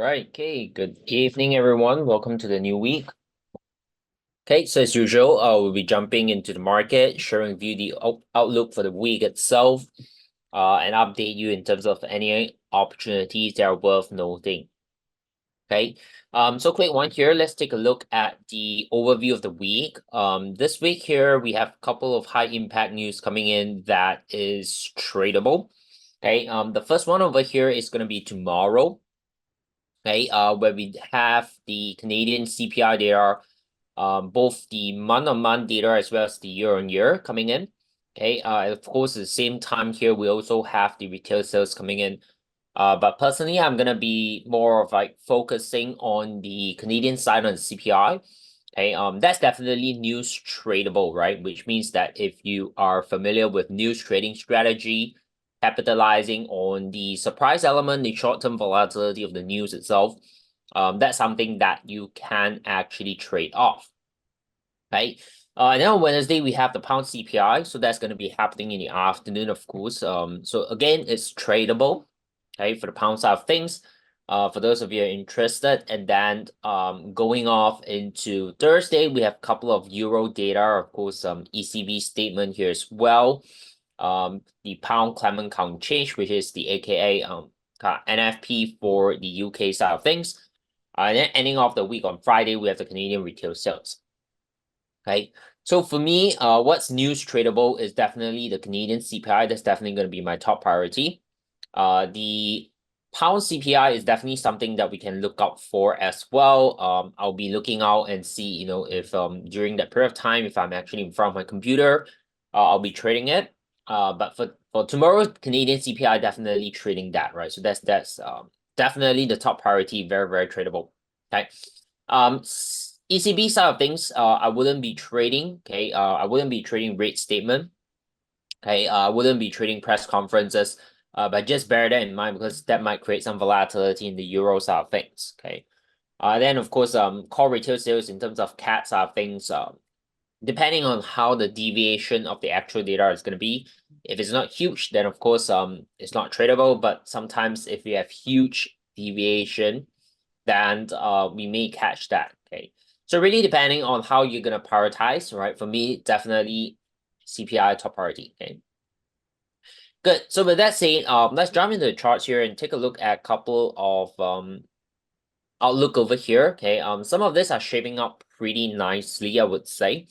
Right. Okay. Good evening, everyone. Welcome to the new week. Okay. So as usual, we'll be jumping into the market, sharing with you the outlook for the week itself, and update you in terms of any opportunities that are worth noting. Okay. So quick one here. Let's take a look at the overview of the week. This week here we have a couple of high impact news coming in that is tradable. Okay. The first one over here is going to be tomorrow. Okay, where we have the Canadian CPI data, both the month-on-month data as well as the year-on-year coming in. Okay, of course, at the same time here, we also have the retail sales coming in. But personally, I'm gonna be more of like focusing on the Canadian side on the CPI. Okay, that's definitely news tradable, right? Which means that if you are familiar with news trading strategy, capitalizing on the surprise element, the short-term volatility of the news itself, that's something that you can actually trade off, right? And then on Wednesday, we have the pound CPI. So that's going to be happening in the afternoon, of course. So again, it's tradable, okay, for the pound side of things. For those of you interested. And then going off into Thursday, we have a couple of euro data, of course, ECB statement here as well. The pound climate count change, which is the AKA NFP for the UK side of things. And then ending off the week on Friday, we have the Canadian retail sales. Okay, so for me, what's news tradable is definitely the Canadian CPI. That's definitely going to be my top priority. The pound CPI is definitely something that we can look out for as well. I'll be looking out and see, if during that period of time, if I'm actually in front of my computer, I'll be trading it. But for tomorrow's Canadian CPI, definitely trading that, right? So that's definitely the top priority, very, very tradable. Okay. ECB side of things, I wouldn't be trading. Okay, I wouldn't be trading rate statement. Okay, I wouldn't be trading press conferences. But just bear that in mind because that might create some volatility in the euro side of things. Okay. Then of course, core retail sales in terms of CAT side of things, depending on how the deviation of the actual data is going to be. If it's not huge, then of course, it's not tradable. But sometimes if we have huge deviation, then we may catch that. Okay. So really depending on how you're gonna prioritize, right? For me, definitely CPI top priority. Okay. Good. So with that said, let's jump into the charts here and take a look at a couple of outlook over here. Okay. Some of this are shaping up pretty nicely, I would say.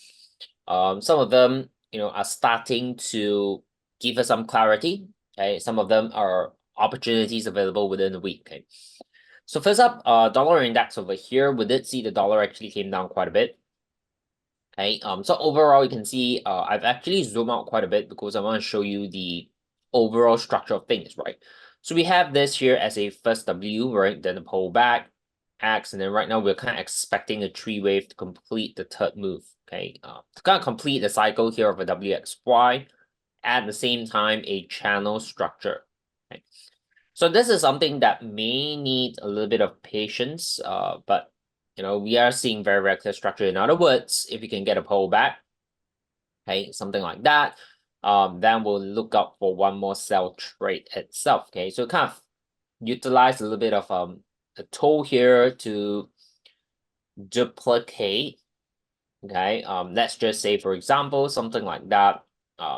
Some of them, are starting to give us some clarity. Okay. Some of them are opportunities available within the week. Okay. So first up, dollar index over here, we did see the dollar actually came down quite a bit. Okay, so overall, you can see I've actually zoomed out quite a bit because I want to show you the overall structure of things, right? So we have this here as a first W, right? Then a pullback, X, and then right now we're kind of expecting a tree wave to complete the third move. Okay, to kind of complete the cycle here of a WXY, at the same time a channel structure. Okay. So this is something that may need a little bit of patience, but we are seeing very, very clear structure. In other words, if you can get a pullback, okay, something like that, then we'll look out for one more sell trade itself. Okay, so kind of utilize a little bit of a tool here to duplicate. Okay, let's just say, for example, something like that.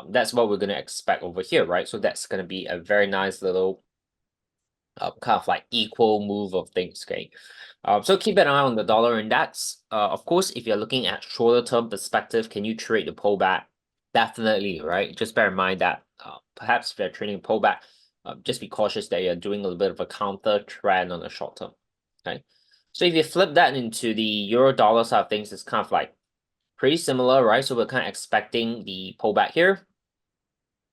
That's what we're gonna expect over here, right? So that's gonna be a very nice little kind of like equal move of things, okay? So keep an eye on the dollar index. Of course, if you're looking at shorter term perspective, can you trade the pullback? Definitely, right? Just bear in mind that perhaps if you're trading pullback, just be cautious that you're doing a little bit of a counter trend on the short term, okay? So if you flip that into the euro dollar side of things, it's kind of like pretty similar, right? So we're kind of expecting the pullback here,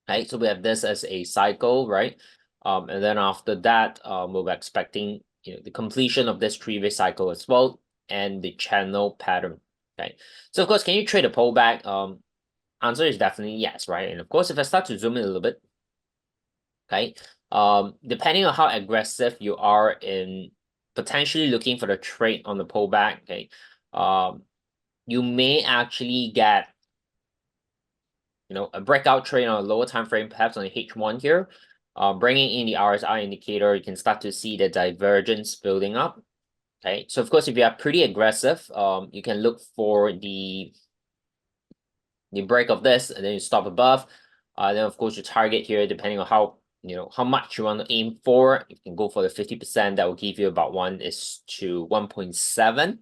right? So we have this as a cycle, right? And then after that, we're expecting the completion of this three-way cycle as well and the channel pattern. Okay. So of course, can you trade a pullback? Answer is definitely yes, right? And of course, if I start to zoom in a little bit, okay, depending on how aggressive you are in potentially looking for the trade on the pullback, okay, you may actually get a breakout trade on a lower time frame, perhaps on the H1 here. Bringing in the RSI indicator, you can start to see the divergence building up. Okay, so of course, if you are pretty aggressive, you can look for the break of this, and then you stop above. Then of course, your target here, depending on how much you want to aim for, you can go for the 50%. That will give you about 1:1.7.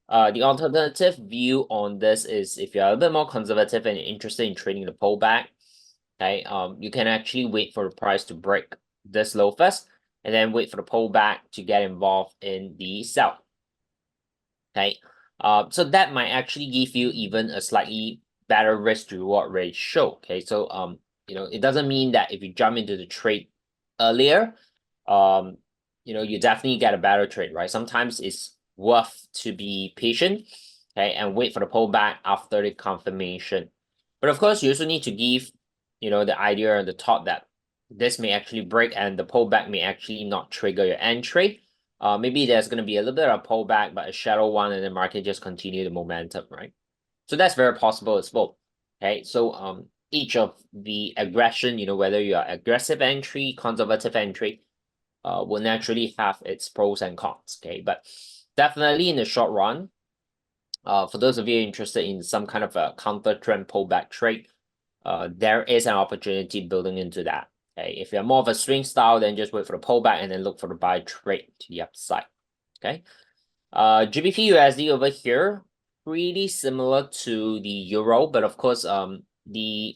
The alternative view on this is if you're a bit more conservative and you're interested in trading the pullback, okay, you can actually wait for the price to break this low first, and then wait for the pullback to get involved in the sell. Okay, so that might actually give you even a slightly better risk to reward ratio. Okay, so it doesn't mean that if you jump into the trade earlier, you definitely get a better trade, right? Sometimes it's worth to be patient, okay, and wait for the pullback after the confirmation. But of course, you also need to give, the idea and the thought that this may actually break and the pullback may actually not trigger your entry. Maybe there's going to be a little bit of a pullback, but a shadow one, and the market just continue the momentum, right? So that's very possible as well. Okay, so each of the aggression, whether you are aggressive entry, conservative entry, will naturally have its pros and cons. Okay, but definitely in the short run, for those of you interested in some kind of a counter trend pullback trade, there is an opportunity building into that. Okay, if you're more of a swing style, then just wait for the pullback and then look for the buy trade to the upside. Okay, GBP USD over here, pretty similar to the euro, but of course, the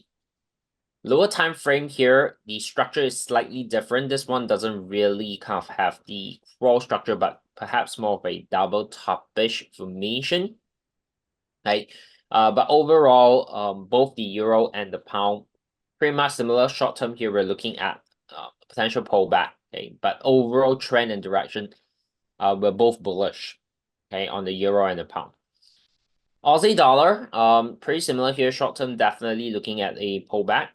lower time frame here, the structure is slightly different. This one doesn't really kind of have the crawl structure, but perhaps more of a double top-ish formation. Right? But overall, both the euro and the pound, pretty much similar. Short term here, we're looking at potential pullback. Okay, but overall trend and direction, we're both bullish. Okay, on the euro and the pound. Aussie dollar, pretty similar here. Short term, definitely looking at a pullback.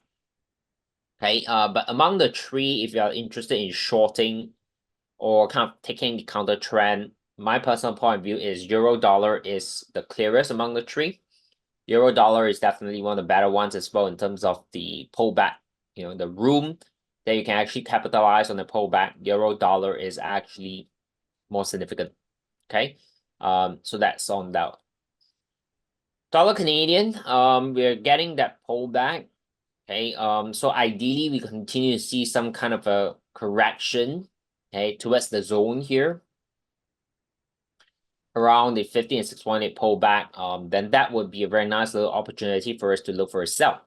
Okay, but among the three, if you are interested in shorting or kind of taking the counter trend, my personal point of view is euro dollar is the clearest among the three. Euro dollar is definitely one of the better ones as well in terms of the pullback, the room that you can actually capitalize on the pullback. Euro dollar is actually more significant. Okay. So that's on that. Dollar Canadian, we're getting that pullback. Okay. So ideally we continue to see some kind of a correction, okay, towards the zone here around the 50 and 618 pullback. Then that would be a very nice little opportunity for us to look for a sell.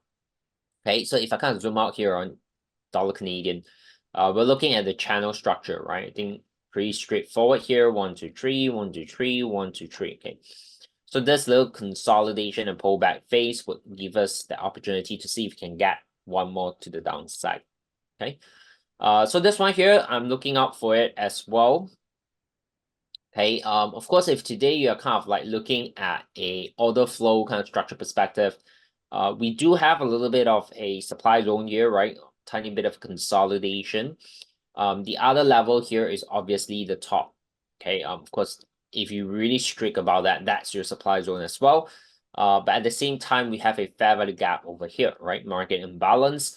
Okay, so if I kind of zoom out here on dollar Canadian, we're looking at the channel structure, right? I think pretty straightforward here. 1, 2, 3, 1, 2, 3, 1, 2, 3. Okay. So this little consolidation and pullback phase would give us the opportunity to see if we can get one more to the downside. Okay. So this one here, I'm looking out for it as well. Okay. Of course, if today you're kind of like looking at a order flow kind of structure perspective, we do have a little bit of a supply zone here, right? Tiny bit of consolidation. The other level here is obviously the top. Okay. Of course, if you really strict about that, that's your supply zone as well. But at the same time, we have a fair value gap over here, right? Market imbalance.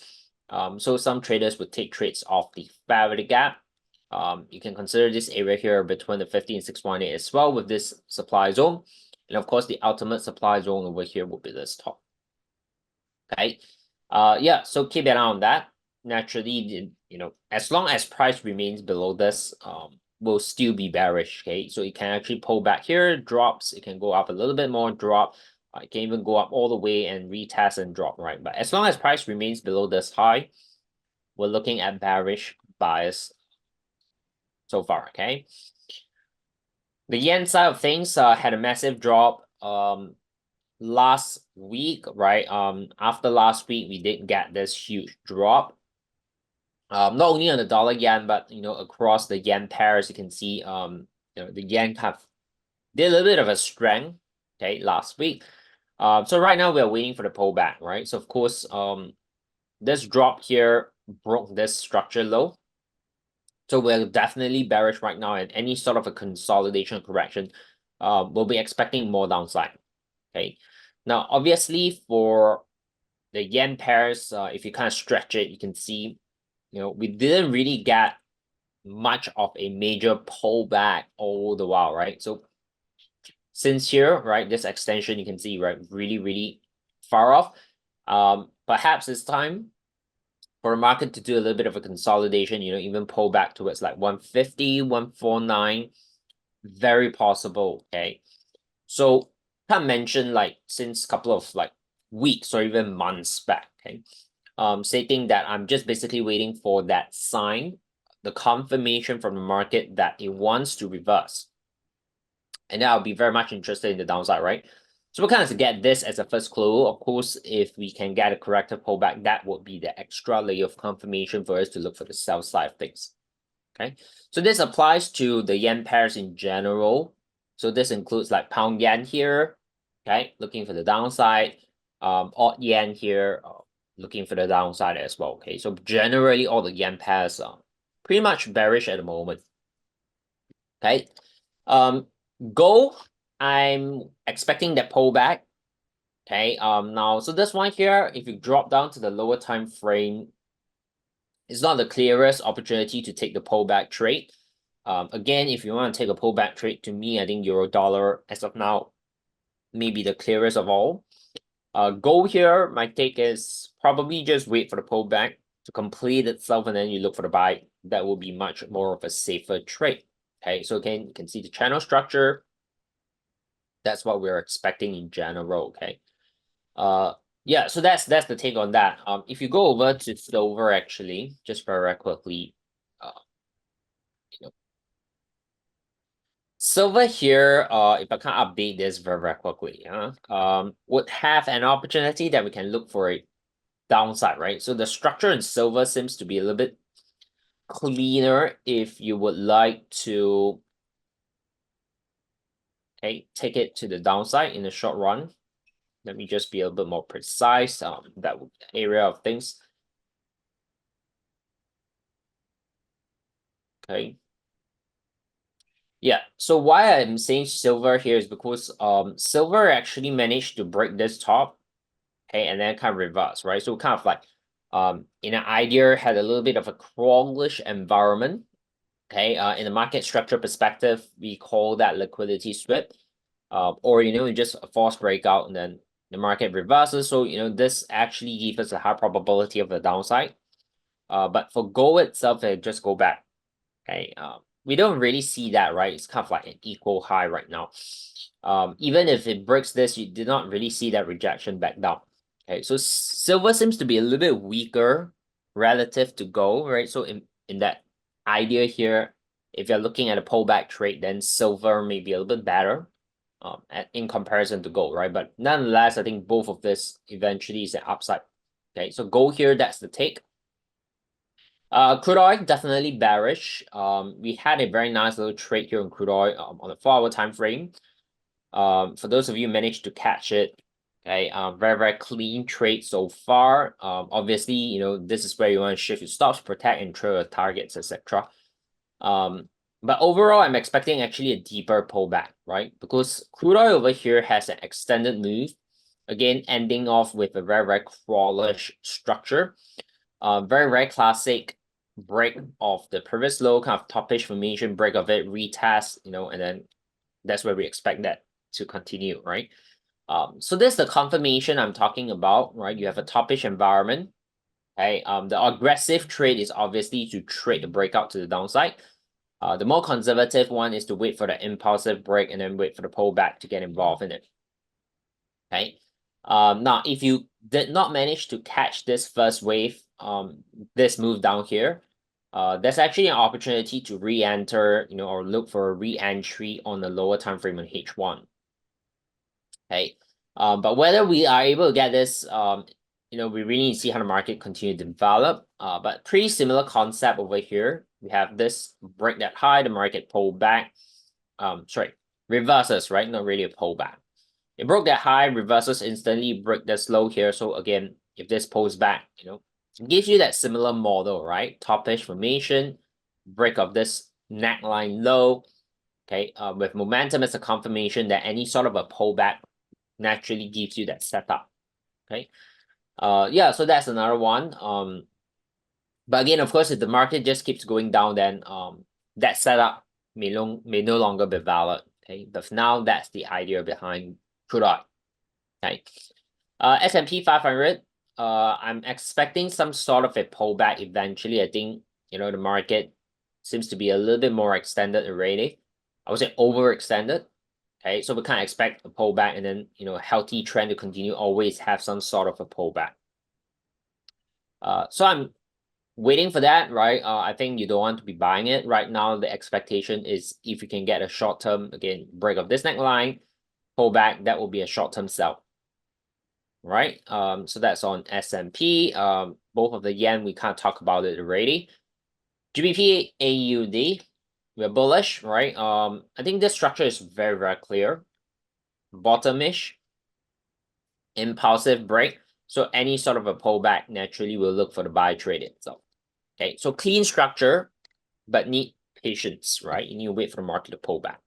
So some traders would take trades off the fair value gap. You can consider this area here between the 50 and 618 as well with this supply zone. And of course, the ultimate supply zone over here will be this top. Okay. Yeah, so keep an eye on that. Naturally, as long as price remains below this, will still be bearish. Okay, so it can actually pull back here, drops, it can go up a little bit more, drop. It can even go up all the way and retest and drop, right? But as long as price remains below this high, we're looking at bearish bias so far. Okay. The yen side of things had a massive drop last week, right? After last week, we did get this huge drop. Not only on the dollar yen, but across the yen pairs, you can see the yen kind of did a little bit of a strength, okay, last week. So right now we are waiting for the pullback, right? So of course, this drop here broke this structure low. So we're definitely bearish right now, and any sort of a consolidation correction, we'll be expecting more downside. Okay. Now, obviously, for the yen pairs, if you kind of stretch it, you can see we didn't really get much of a major pullback all the while, right? So since here, right, this extension you can see, right, really, really far off. Perhaps it's time for the market to do a little bit of a consolidation, even pull back towards like 150, 149. Very possible. Okay. So can mention like since a couple of like weeks or even months back, okay, stating that I'm just basically waiting for that sign, the confirmation from the market that it wants to reverse. And then I'll be very much interested in the downside, right? So we're kind of get this as a first clue. Of course, if we can get a corrective pullback, that would be the extra layer of confirmation for us to look for the sell side of things. Okay, so this applies to the yen pairs in general. So this includes like pound yen here, okay, looking for the downside. Odd yen here, looking for the downside as well. Okay, so generally all the yen pairs are pretty much bearish at the moment. Okay, gold, I'm expecting that pullback. Okay, now so this one here, if you drop down to the lower time frame, it's not the clearest opportunity to take the pullback trade. Again, if you want to take a pullback trade, to me, I think euro dollar as of now may be the clearest of all. Gold here, my take is probably just wait for the pullback to complete itself and then you look for the buy. That will be much more of a safer trade. Okay, so again, you can see the channel structure. That's what we're expecting in general. Okay. Yeah, so that's the take on that. If you go over to silver, actually, just very quickly, you know, silver here, if I can update this very quickly, would have an opportunity that we can look for a downside, right? So the structure in silver seems to be a little bit cleaner if you would like to, okay, take it to the downside in the short run. Let me just be a little bit more precise, that area of things. Okay. Yeah, so why I'm saying silver here is because silver actually managed to break this top, okay, and then kind of reverse, right? So kind of like in an idea had a little bit of a crawlish environment. Okay, in a market structure perspective, we call that liquidity sweep. Or just a false breakout and then the market reverses. So this actually gives us a high probability of the downside. But for gold itself, it just go back. Okay, we don't really see that, right? It's kind of like an equal high right now. Even if it breaks this, you did not really see that rejection back down. Okay, so silver seems to be a little bit weaker relative to gold, right? So in that idea here, if you're looking at a pullback trade, then silver may be a little bit better in comparison to gold, right? But nonetheless, I think both of this eventually is an upside. Okay, so gold here, that's the take. Crude oil, definitely bearish. We had a very nice little trade here on crude oil on the 4-hour time frame. For those of you who managed to catch it, okay, very, very clean trade so far. Obviously, this is where you want to shift your stops, protect and trail your targets, etc. But overall, I'm expecting actually a deeper pullback, right? Because crude oil over here has an extended move, again, ending off with a very, very crawlish structure. Very, very classic break of the previous low, kind of topish formation, break of it, retest, and then that's where we expect that to continue, right? So this is the confirmation I'm talking about, right? You have a topish environment. Okay. The aggressive trade is obviously to trade the breakout to the downside. The more conservative one is to wait for the impulsive break and then wait for the pullback to get involved in it. Okay. Now if you did not manage to catch this first wave, this move down here, there's actually an opportunity to re-enter, or look for a re-entry on the lower time frame on H1. Okay. But whether we are able to get this, we really need to see how the market continue to develop. But pretty similar concept over here. We have this break that high, the market pull back. Sorry, reverses, right? Not really a pullback. It broke that high, reverses instantly, break this low here. So again, if this pulls back, it gives you that similar model, right? Topish formation, break of this neckline low. Okay, with momentum as a confirmation that any sort of a pullback naturally gives you that setup. Okay. Yeah, so that's another one. But again, of course, if the market just keeps going down, then that setup may no longer be valid. Okay, but for now, that's the idea behind crude oil. Okay, S&P 500. I'm expecting some sort of a pullback eventually. I think the market seems to be a little bit more extended already. I would say overextended. Okay, so we can't expect a pullback and then a healthy trend to continue. Always have some sort of a pullback. So I'm waiting for that, right? I think you don't want to be buying it right now. The expectation is if you can get a short term, again, break of this neckline, pull back, that will be a short term sell, right? So that's on S&P. Both of the yen, we can't talk about it already. GBP AUD, we're bullish, right? I think this structure is very, very clear. Bottomish, impulsive break. So any sort of a pullback naturally will look for the buy trade itself. Okay, so clean structure, but need patience, right? You need to wait for the market to pull back.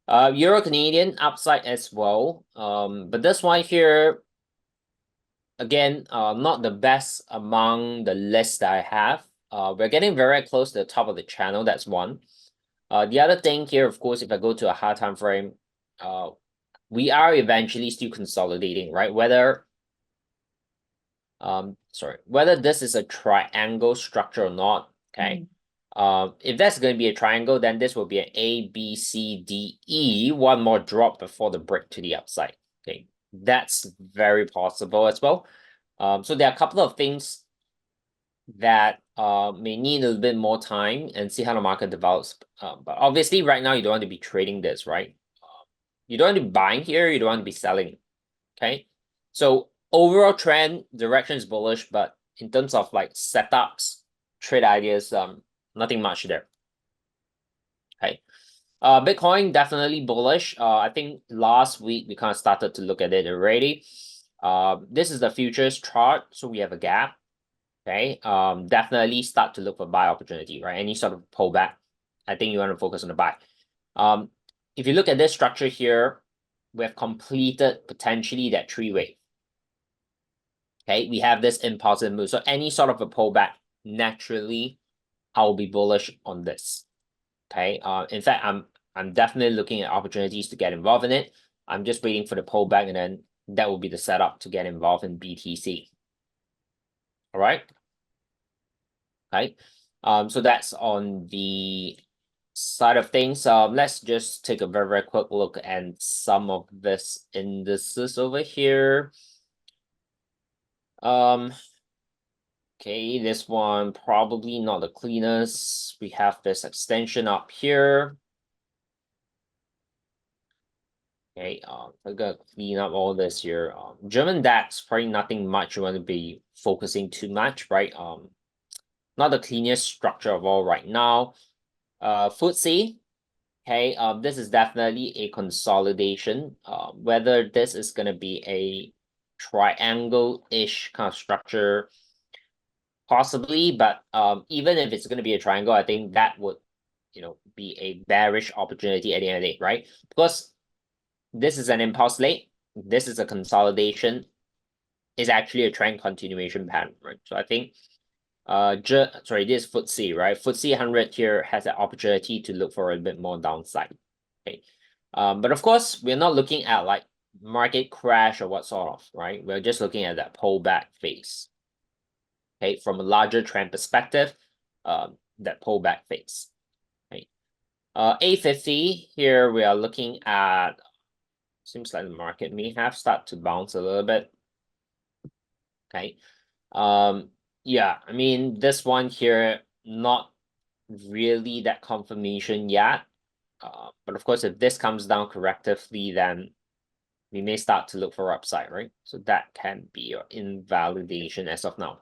Euro Canadian upside as well. But this one here, again, not the best among the list that I have. We're getting very close to the top of the channel. That's one. The other thing here, of course, if I go to a high time frame, we are eventually still consolidating, right? Whether this is a triangle structure or not. Okay. If that's going to be a triangle, then this will be an A, B, C, D, E. One more drop before the break to the upside. Okay, that's very possible as well. So there are a couple of things that may need a little bit more time and see how the market develops. But obviously, right now you don't want to be trading this, right? You don't want to be buying here. You don't want to be selling. Okay, so overall trend direction is bullish, but in terms of like setups, trade ideas, nothing much there. Okay. Bitcoin definitely bullish. I think last week we kind of started to look at it already. This is the futures chart, so we have a gap. Okay. Definitely start to look for buy opportunity, right? Any sort of pullback, I think you want to focus on the buy. If you look at this structure here, we have completed potentially that three-way. Okay, we have this impulsive move. So any sort of a pullback, naturally, I'll be bullish on this. Okay. In fact, I'm definitely looking at opportunities to get involved in it. I'm just waiting for the pullback, and then that will be the setup to get involved in BTC. All right. Okay. So that's on the side of things. Let's just take a very, very quick look at some of this indices over here. Okay, this one probably not the cleanest. We have this extension up here. Okay, I'm gonna clean up all this here. German DAX, probably nothing much you want to be focusing too much, right? Not the cleanest structure of all right now. FTSE, okay, this is definitely a consolidation. Whether this is gonna be a triangle-ish kind of structure, possibly, but even if it's gonna be a triangle, I think that would, be a bearish opportunity at the end of the day, right? Because this is an impulse late. This is a consolidation. Is actually a trend continuation pattern, right? So I think, this is FTSE, right? FTSE 100 here has an opportunity to look for a bit more downside. Okay, but of course we're not looking at like market crash or what sort of, right? We're just looking at that pullback phase. Okay, from a larger trend perspective, that pullback phase. Okay, A50 here we are looking at. Seems like the market may have started to bounce a little bit. Okay. Yeah, I mean, this one here, not really that confirmation yet. But of course, if this comes down correctively, then we may start to look for upside, right? So that can be your invalidation as of now.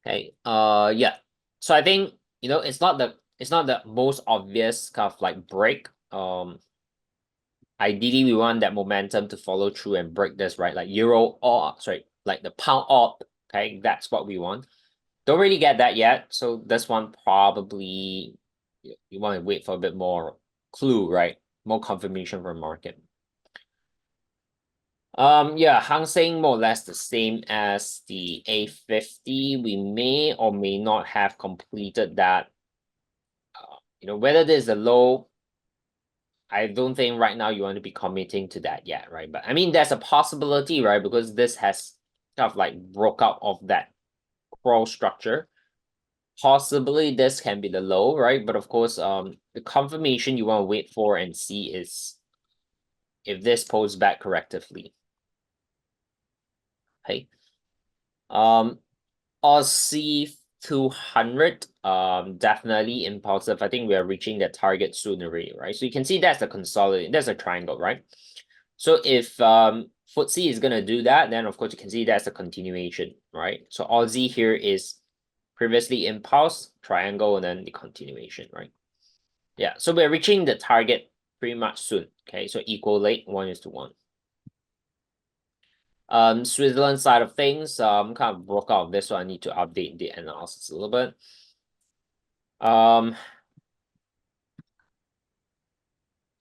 Okay. Yeah. So I think, it's not the most obvious kind of like break. Ideally, we want that momentum to follow through and break this, right? Like like the pound up. Okay, that's what we want. Don't really get that yet. So this one probably you want to wait for a bit more clue, right? More confirmation from market. Yeah, Hang Seng more or less the same as the A50. We may or may not have completed that. Whether there's a low, I don't think right now you want to be committing to that yet, right? But I mean, there's a possibility, right? Because this has kind of like broke out of that crawl structure. Possibly this can be the low, right? But of course, the confirmation you want to wait for and see is if this pulls back correctively. Okay. Aussie 200, definitely impulsive. I think we are reaching that target soon already, right? So you can see that's a consolidate, that's a triangle, right? So if FTSE is gonna do that, then of course you can see that's a continuation, right? So Aussie here is previously impulse, triangle, and then the continuation, right? Yeah, so we're reaching the target pretty much soon. Okay, so equal late 1:1. Switzerland side of things, kind of broke out of this, so I need to update the analysis a little bit.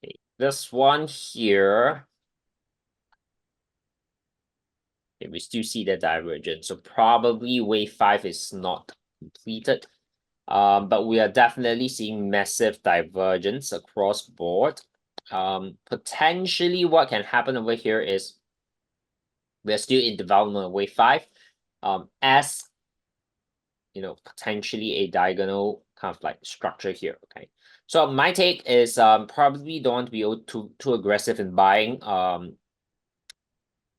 Okay, this one here, okay, we still see the divergence, so probably wave 5 is not completed. But we are definitely seeing massive divergence across board. Potentially what can happen over here is we're still in development of wave 5. As potentially a diagonal kind of like structure here. Okay. So my take is probably don't want to be too aggressive in buying.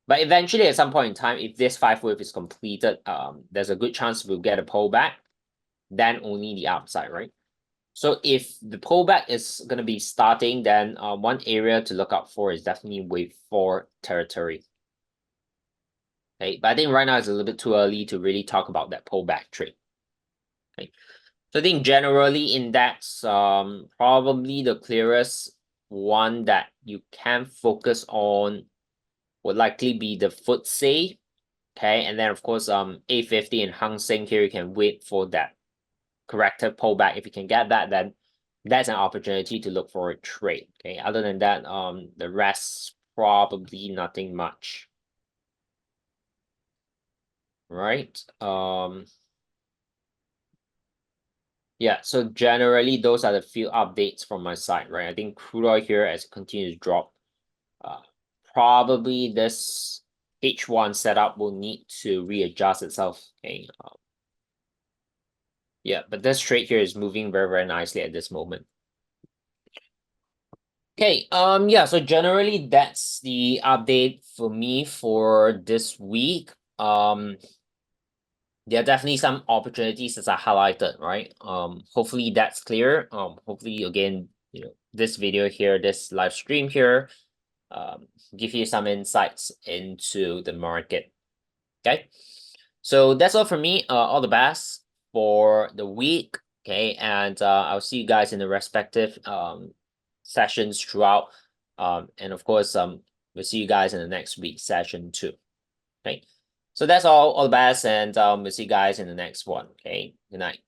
But eventually at some point in time, if this 5 wave is completed, there's a good chance we'll get a pullback, then only the upside, right? So if the pullback is going to be starting, then one area to look out for is definitely wave 4 territory. Okay, but I think right now it's a little bit too early to really talk about that pullback trade. Okay, so I think generally in that's probably the clearest one that you can focus on would likely be the FTSE. Okay, and then of course A50 and Hang Seng here you can wait for that corrective pullback. If you can get that, then that's an opportunity to look for a trade. Okay, other than that, the rest probably nothing much. Right. Yeah, so generally those are the few updates from my side, right? I think crude oil here as it continues to drop. Uh, Probably this H1 setup will need to readjust itself. Okay. Yeah, but this trade here is moving very, very nicely at this moment. Okay, yeah, so generally that's the update for me for this week. There are definitely some opportunities as I highlighted, right? Hopefully that's clear. Hopefully again, this video here, this live stream here, give you some insights into the market. Okay, so that's all for me. All the best for the week. Okay, and I'll see you guys in the respective sessions throughout. And of course, we'll see you guys in the next week session too. Okay, so that's all the best, and we'll see you guys in the next one. Okay, good night.